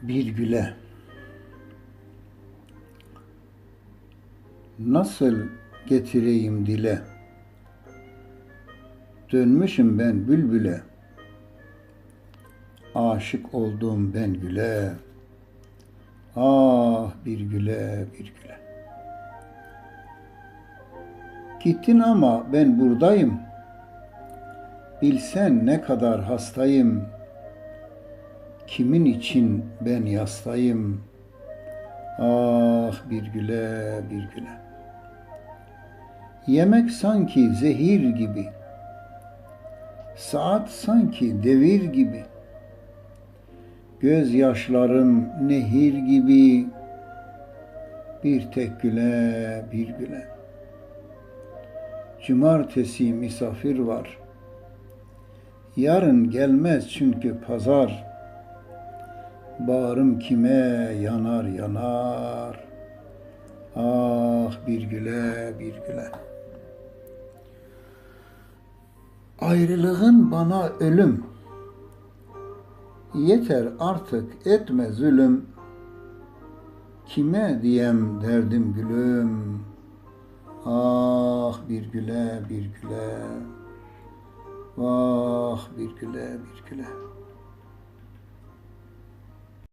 Bir güle nasıl getireyim dile, dönmüşüm ben bülbüle, aşık oldum ben güle, ah bir güle bir güle. Gittin ama ben buradayım, bilsen ne kadar hastayım, kimin için ben yastayım, ah bir güle bir güle. Yemek sanki zehir gibi, saat sanki devir gibi, gözyaşların nehir gibi, bir tek güle bir güle. Cumartesi misafir var, yarın gelmez çünkü pazar, bağrım kime yanar yanar, ah bir güle bir güle. Ayrılığın bana ölüm, yeter artık etme zulüm, kime diyem derdim gülüm, ah bir güle bir güle, vah bir güle bir güle.